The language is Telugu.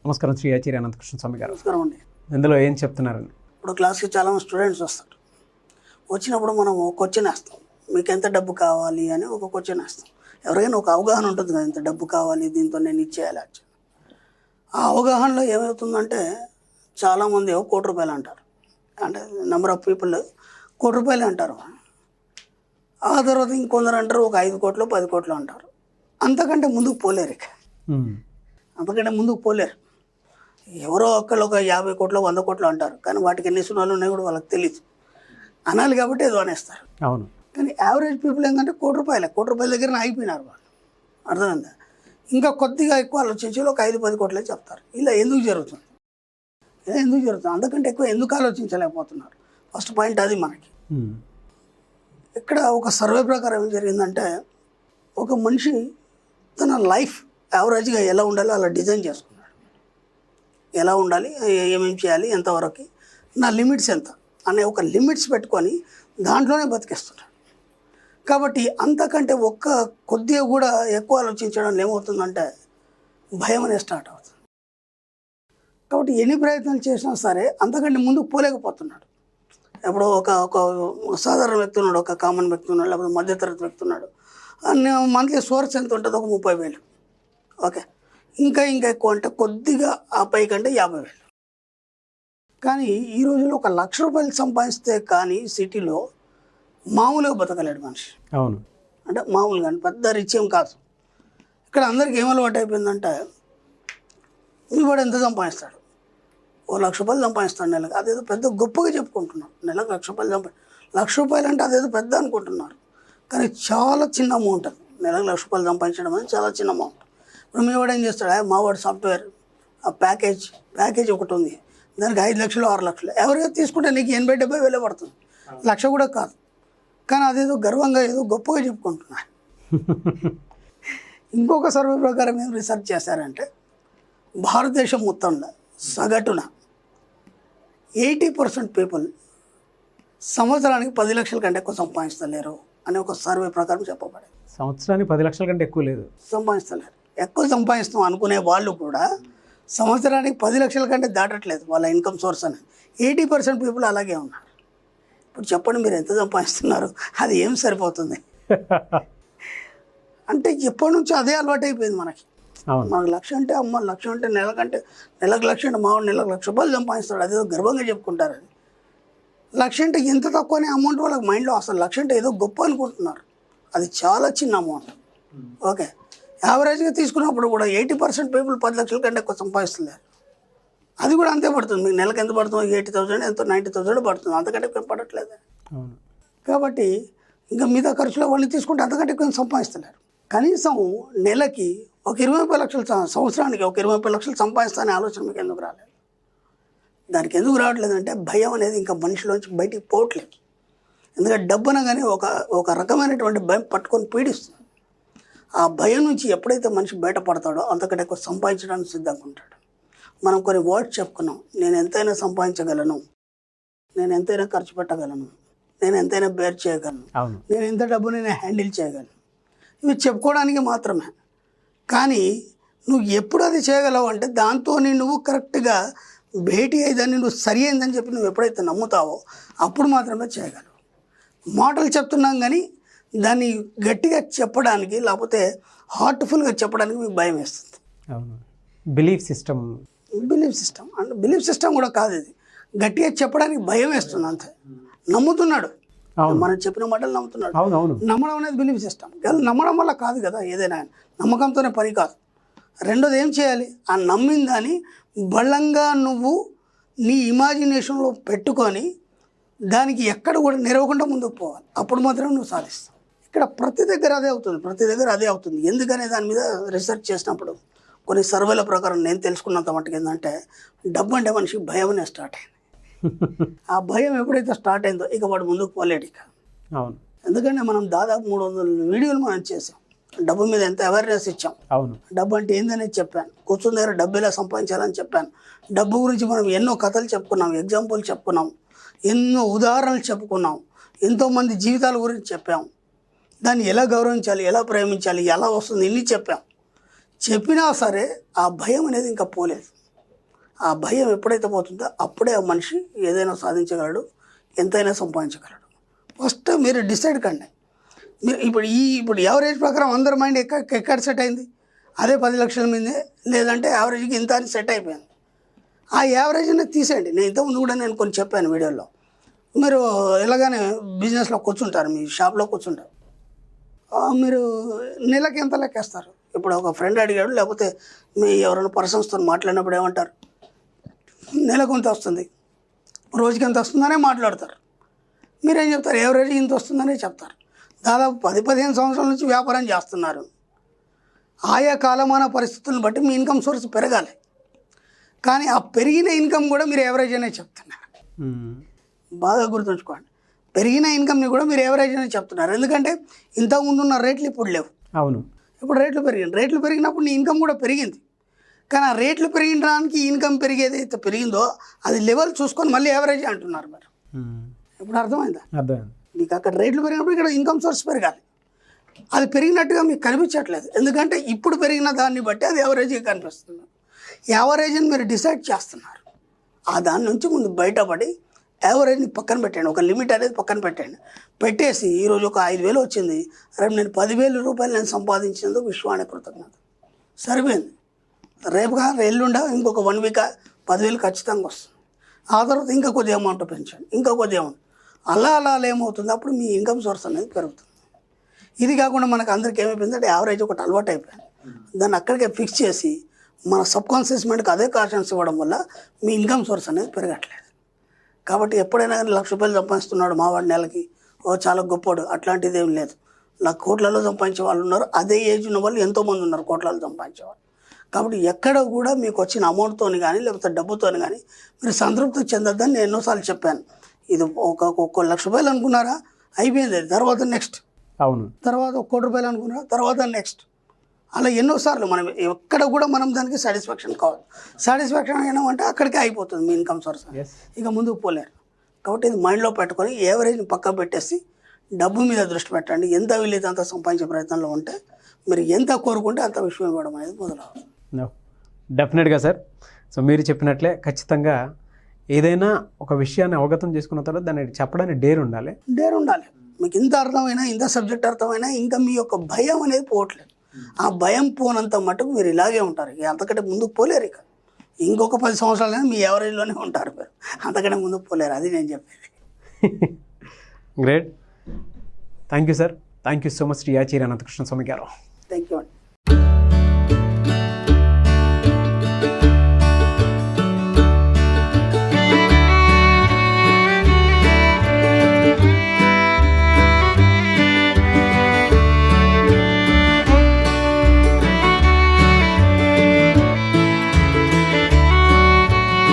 నమస్కారం శ్రీ ఆచార్య అనంతకృష్ణ స్వామి గారు. నమస్కారం అండి. ఇందులో ఏం చెప్తున్నారండి? ఇప్పుడు క్లాస్కి చాలా మంది స్టూడెంట్స్ వస్తారు. వచ్చినప్పుడు మనం క్వశ్చన్ వేస్తాం, మీకు ఎంత డబ్బు కావాలి అని ఒక క్వశ్చన్ వేస్తాం. ఎవరికైనా ఒక అవగాహన ఉంటుంది కదా, ఎంత డబ్బు కావాలి, దీంతో నేను ఇచ్చేయాలి. ఆ అవగాహనలో ఏమవుతుందంటే చాలామంది ₹1,00,00,000 అంటారు, అంటే నెంబర్ ఆఫ్ పీపుల్ ₹1,00,00,000 అంటారు. ఆ తర్వాత ఇంకొందరు అంటారు ఒక 5 కోట్లు 10 కోట్లు అంటారు. అంతకంటే ముందుకు పోలేరు. ఇక అంతకంటే ముందుకు పోలేరు. ఎవరో ఒక్కళ్ళు ఒక 50 కోట్లు 100 కోట్లు అంటారు, కానీ వాటికి ఎన్ని సున్నాలు ఉన్నాయో కూడా వాళ్ళకి తెలియదు. అనాలి కాబట్టి ఏదో అనేస్తారు. అవును. కానీ యావరేజ్ పీపుల్ ఏంటంటే ₹1,00,00,000 దగ్గర ఆగిపోయినారు వాళ్ళు. అర్థమైందా? ఇంకా కొద్దిగా ఎక్కువ ఆలోచించి ఒక 5-10 కోట్లే చెప్తారు. ఇలా ఎందుకు జరుగుతుంది? అంతకంటే ఎక్కువ ఎందుకు ఆలోచించలేకపోతున్నారు? ఫస్ట్ పాయింట్ అది మనకి. ఇక్కడ ఒక సర్వే ప్రకారం ఏం జరిగిందంటే, ఒక మనిషి తన లైఫ్ యావరేజ్గా ఎలా ఉండాలో అలా డిజైన్ చేసుకున్నాడు. ఎలా ఉండాలి, ఏమేమి చేయాలి, ఎంతవరకు, నా లిమిట్స్ ఎంత అనే ఒక లిమిట్స్ పెట్టుకొని దాంట్లోనే బతికేస్తున్నాడు. కాబట్టి అంతకంటే కొద్దిగా కూడా ఎక్కువ ఆలోచించడం ఏమవుతుందంటే భయం అనేది స్టార్ట్ అవుతుంది. కాబట్టి ఎన్ని ప్రయత్నాలు చేసినా సరే అంతకంటే ముందుకు పోలేకపోతున్నాడు. ఇప్పుడు ఒక సాధారణ వ్యక్తి ఉన్నాడు, ఒక కామన్ వ్యక్తి ఉన్నాడు, లేకపోతే మధ్యతరగతి వ్యక్తి ఉన్నాడు. మంత్లీ సోర్స్ ఎంత ఉంటుంది? ఒక 30,000. ఓకే, ఇంకా ఎక్కువ అంటే కొద్దిగా ఆ పైకంటే 50,000. కానీ ఈ రోజుల్లో ₹1,00,000 సంపాదిస్తే కానీ సిటీలో మామూలుగా బతకలేడు మనిషి. అవును. అంటే మామూలుగా పెద్ద రిచ్ ఏం కాదు. ఇక్కడ అందరికి ఏం అలవాటు అయిపోయిందంటే, వాడు ఎంత సంపాదిస్తాడు, ₹1,00,000 సంపాదిస్తాడు నెలకు, అదేదో పెద్ద గొప్పగా చెప్పుకుంటున్నారు. నెలకు ₹1,00,000 అంటే అదేదో పెద్ద అనుకుంటున్నారు. కానీ చాలా చిన్న అమౌంట్ అది. నెలకు ₹1,00,000 సంపాదించడం అనేది చాలా చిన్న అమౌంట్. ఇప్పుడు మీ వాడు ఏం చేస్తాడు, మావాడు సాఫ్ట్వేర్ ఆ ప్యాకేజ్ ఒకటి ఉంది, దానికి 5 లక్షలు 6 లక్షలు ఎవరైనా తీసుకుంటే నీకు 80-70 పడుతుంది, 1,00,000 కూడా కాదు. కానీ అదేదో గర్వంగా ఏదో గొప్పగా చెప్పుకుంటున్నాడు. ఇంకొక సర్వే ప్రకారం ఏం రీసెర్చ్ చేశారంటే, భారతదేశం మొత్తంలో సగటున 80% పీపుల్ సంవత్సరానికి 10 లక్షల కంటే ఎక్కువ సంపాదిస్తలేరు అని ఒక సర్వే ప్రకారం చెప్పబడింది. సంవత్సరానికి 10 లక్షల కంటే ఎక్కువ లేదు సంపాదిస్తలేరు. ఎక్కువ సంపాదిస్తాం అనుకునే వాళ్ళు కూడా సంవత్సరానికి 10 లక్షల కంటే దాటట్లేదు వాళ్ళ ఇన్కమ్ సోర్స్ అనేది. 80% పీపుల్ అలాగే ఉన్నారు. ఇప్పుడు చెప్పండి, మీరు ఎంత సంపాదిస్తున్నారు? అది ఏం సరిపోతుంది? అంటే ఎప్పటి నుంచో అదే అలవాటు అయిపోయింది మనకి. మనకు ₹1,00,000 అంటే అమ్మ, ₹1,00,000 అంటే నెలకు ₹1,00,000 అంటే మావాడు నెలకు ₹1,00,000 సంపాదిస్తాడు, అదేదో గర్వంగా చెప్పుకుంటారు. అది ₹1,00,000 అంటే ఎంత తక్కువ అనే అమౌంట్ వాళ్ళకి మైండ్లో అసలు ₹1,00,000 అంటే ఏదో గొప్ప అనుకుంటున్నారు. అది చాలా చిన్న అమౌంట్. ఓకే, యావరేజ్గా తీసుకున్నప్పుడు కూడా 80% పీపుల్ 10 లక్షల కంటే ఎక్కువ సంపాదిస్తున్నారు. అది కూడా అంతే పడుతుంది. మీకు నెలకు ఎంత పడుతుందో 80,000 ఎంతో 90,000 పడుతుంది, అంతకంటే ఎక్కువ పడట్లేదు. కాబట్టి ఇంకా మిగతా ఖర్చులో వాళ్ళు తీసుకుంటే అంతకంటే ఎక్కువ సంపాదిస్తున్నారు. కనీసం నెలకి ఒక 20 లక్షలు, సంవత్సరానికి ఒక 20 లక్షలు సంపాదిస్తానే ఆలోచన మీకు ఎందుకు రాలేదు? దానికి ఎందుకు రావట్లేదంటే భయం అనేది ఇంకా మనిషిలోంచి బయటికి పోవట్లేదు. ఎందుకంటే డబ్బు అనగానే ఒక రకమైనటువంటి భయం పట్టుకొని పీడిస్తుంది. ఆ భయం నుంచి ఎప్పుడైతే మనిషి బయటపడతాడో అంతకంటే ఎక్కువ సంపాదించడానికి సిద్ధంగా ఉంటాడు. మనం కొన్ని వర్డ్స్ చెప్పుకున్నాం, నేను ఎంతైనా సంపాదించగలను, నేను ఎంతైనా ఖర్చు పెట్టగలను, నేను ఎంతైనా బేర్ చేయగలను, నేను ఎంత డబ్బు నేను హ్యాండిల్ చేయగలను. ఇవి చెప్పుకోవడానికి మాత్రమే. కానీ నువ్వు ఎప్పుడు అది చేయగలవు అంటే దాంతో నువ్వు కరెక్ట్గా భేటీ అయ్యేదాన్ని నువ్వు సరి అయిందని చెప్పి నువ్వు ఎప్పుడైతే నమ్ముతావో అప్పుడు మాత్రమే చేయగలవు. మాటలు చెప్తున్నాం కానీ దాన్ని గట్టిగా చెప్పడానికి, లేకపోతే హార్ట్ఫుల్గా చెప్పడానికి మీకు భయం వేస్తుంది. బిలీఫ్ సిస్టమ్ అంటే బిలీఫ్ సిస్టమ్ కూడా కాదు, ఇది గట్టిగా చెప్పడానికి భయం వేస్తుంది అంతే. నమ్ముతున్నాడు, మనం చెప్పిన మాటలు నమ్ముతున్నాడు. నమ్మడం అనేది బిలీఫ్ సిస్టమ్. నమ్మడం వల్ల కాదు కదా ఏదైనా, నమ్మకంతోనే పని కాదు. రెండోది ఏం చేయాలి, ఆ నమ్మిన దాన్ని బలంగా నువ్వు నీ ఇమాజినేషన్లో పెట్టుకొని దానికి ఎక్కడ కూడా నిరవకుండా ముందుకు పోవాలి. అప్పుడు మాత్రం నువ్వు సాధిస్తావు. ఇక్కడ ప్రతి దగ్గర అదే అవుతుంది. ఎందుకనే దాని మీద రీసెర్చ్ చేసినప్పుడు కొన్ని సర్వేల ప్రకారం నేను తెలుసుకున్నంత మట్టుకు ఏంటంటే, డబ్బు అంటే మనిషికి భయం అనేది స్టార్ట్ అయింది. ఆ భయం ఎప్పుడైతే స్టార్ట్ అయిందో ఇక వాడు ముందుకు పోలేడు ఇక. ఎందుకంటే మనం దాదాపు 300 వీడియోలు మనం చేసాం, డబ్బు మీద ఎంత అవేర్నెస్ ఇచ్చాం. డబ్బు అంటే ఏందనేది చెప్పాను, కూర్చున్న దగ్గర డబ్బు ఎలా సంపాదించాలని చెప్పాను. డబ్బు గురించి మనం ఎన్నో కథలు చెప్పుకున్నాం, ఎగ్జాంపుల్ చెప్పుకున్నాం, ఎన్నో ఉదాహరణలు చెప్పుకున్నాం, ఎంతోమంది జీవితాల గురించి చెప్పాం. దాన్ని ఎలా గౌరవించాలి, ఎలా ప్రేమించాలి, ఎలా వస్తుంది, ఇన్ని చెప్పాం. చెప్పినా సరే ఆ భయం అనేది ఇంకా పోలేదు. ఆ భయం ఎప్పుడైతే పోతుందో అప్పుడే ఆ మనిషి ఏదైనా సాధించగలడు, ఎంతైనా సంపాదించగలడు. ఫస్ట్ మీరు డిసైడ్ కండి. మీరు ఇప్పుడు యావరేజ్ ప్రకారం అందరి మైండ్ ఎక్కడ సెట్ అయింది, అదే 10 లక్షల మీదే, లేదంటే యావరేజ్కి ఇంత అని సెట్ అయిపోయింది. ఆ యావరేజ్ అనేది తీసేయండి. నేను ఇంతకుముందు కూడా నేను కొన్ని చెప్పాను వీడియోలో. మీరు ఎలాగానే బిజినెస్లో కూర్చుంటారు, మీ షాప్లో కూర్చుంటారు, మీరు నెలకి ఎంత లెక్కేస్తారు? ఇప్పుడు ఒక ఫ్రెండ్ అడిగాడు, లేకపోతే మీ ఎవరైనా పర్సన్స్తో మాట్లాడినప్పుడు ఏమంటారు, నెలకు ఎంత వస్తుంది, రోజుకి ఎంత వస్తుందనే మాట్లాడతారు. మీరేం చెప్తారు? యావరేజ్ ఇంత వస్తుందనే చెప్తారు. దాదాపు 10-15 సంవత్సరాల నుంచి వ్యాపారం చేస్తున్నారు. ఆయా కాలమాన పరిస్థితులను బట్టి మీ ఇన్కమ్ సోర్స్ పెరగాలి. కానీ ఆ పెరిగిన ఇన్కమ్ కూడా మీరు యావరేజ్ అనే చెప్తున్నారు. బాగా గుర్తుంచుకోండి, పెరిగిన ఇన్కమ్ని కూడా మీరు యావరేజ్ అనే చెప్తున్నారు. ఎందుకంటే ఇంతకుముందు ఉన్న రేట్లు ఇప్పుడు లేవు. అవును, ఇప్పుడు రేట్లు పెరిగింది. రేట్లు పెరిగినప్పుడు నీ ఇన్కమ్ కూడా పెరిగింది. కానీ ఆ రేట్లు పెరిగడానికి ఇన్కమ్ పెరిగేది అయితే పెరిగిందో అది లెవెల్ చూసుకొని మళ్ళీ యావరేజ్ అంటున్నారు మీరు. ఇప్పుడు అర్థమైందా? మీకు అక్కడ రేట్లు పెరిగినప్పుడు ఇక్కడ ఇన్కమ్ సోర్స్ పెరగాలి. అది పెరిగినట్టుగా మీకు కనిపించట్లేదు, ఎందుకంటే ఇప్పుడు పెరిగిన దాన్ని బట్టి అది యావరేజ్గా కనిపిస్తుంది. యావరేజ్ని మీరు డిసైడ్ చేస్తున్నారు. ఆ దాని నుంచి ముందు బయటపడి యావరేజ్ని పక్కన పెట్టండి, ఒక లిమిట్ అనేది పక్కన పెట్టండి. పెట్టేసి ఈరోజు ఒక 5,000 వచ్చింది, రేపు నేను 10,000 రూపాయలు నేను సంపాదించినందుకు విశ్వానికి కృతజ్ఞత, సరిపోయింది. రేపుగా ఎల్లుండా ఇంకొక 1 వీక్ 10,000 ఖచ్చితంగా వస్తుంది. ఆ తర్వాత ఇంకా కొద్ది అమౌంట్ పెంచండి, ఇంకా కొద్ది అమౌంట్, అలా ఏమవుతుంది, అప్పుడు మీ ఇన్కమ్ సోర్స్ అనేది పెరుగుతుంది. ఇది కాకుండా మనకు అందరికీ ఏమైపోయిందంటే యావరేజ్ ఒకటి అలవాటు అయిపోయింది. దాన్ని అక్కడికే ఫిక్స్ చేసి మన సబ్కాన్షియస్ మైండ్కి అదే కాన్షియన్స్ ఇవ్వడం వల్ల మీ ఇన్కమ్ సోర్స్ అనేది పెరగట్లేదు. కాబట్టి ఎప్పుడైనా కానీ 1,00,000 రూపాయలు సంపాదిస్తున్నాడు మావాడి నెలకి, చాలా గొప్పవాడు, అట్లాంటిది ఏం లేదు. కోట్లలో సంపాదించే వాళ్ళు ఉన్నారు, అదే ఏజ్ ఉన్న వాళ్ళు ఎంతోమంది ఉన్నారు కోట్లలో సంపాదించేవాళ్ళు. కాబట్టి ఎక్కడ కూడా మీకు వచ్చిన అమౌంట్తో కానీ లేకపోతే డబ్బుతో కానీ మీరు సంతృప్తి చెందొద్దని నేను ఎన్నోసార్లు చెప్పాను. ఇది ఒక 1,00,000 రూపాయలు అనుకున్నారా, అయిపోయింది. తర్వాత నెక్స్ట్, అవును, తర్వాత 1,00,00,000 రూపాయలు అనుకున్నారా, తర్వాత నెక్స్ట్, అలా ఎన్నోసార్లు మనం ఎక్కడ కూడా మనం దానికి సాటిస్ఫాక్షన్ కావాలి. సాటిస్ఫాక్షన్ ఏమంటే అక్కడికే అయిపోతుంది మీ ఇన్కమ్ సోర్స్, ఇక ముందుకు పోలేరు. కాబట్టి ఇది మైండ్లో పెట్టుకొని యావరేజ్ని పక్క పెట్టేసి డబ్బు మీద దృష్టి పెట్టండి. ఎంత వీలైతే అంత సంపాదించే ప్రయత్నంలో ఉంటే మీరు ఎంత కోరుకుంటే అంత విషయం ఇవ్వడం అనేది మొదలవుతుంది. డెఫినెట్గా సార్. సో మీరు చెప్పినట్లే ఖచ్చితంగా ఏదైనా ఒక విషయాన్ని అవగతం చేసుకున్న తర్వాత దాన్ని చెప్పడానికి డేర్ ఉండాలి. మీకు ఇంత అర్థమైనా, ఇంత సబ్జెక్ట్ అర్థమైనా ఇంకా మీ యొక్క భయం అనేది పోవట్లేదు. ఆ భయం పోనంత మటుకు మీరు ఇలాగే ఉంటారు. ఇక అంతకంటే ముందుకు పోలేరు. ఇక ఇంకొక 10 సంవత్సరాలైనా మీ యావరేజ్లోనే ఉంటారు మీరు, అంతకంటే ముందుకు పోలేరు. అది నేను చెప్పేది. Great. Thank you sir. Thank you so much Shri Acharya Anantakrishna Swami గారు. థ్యాంక్ యూ అండి.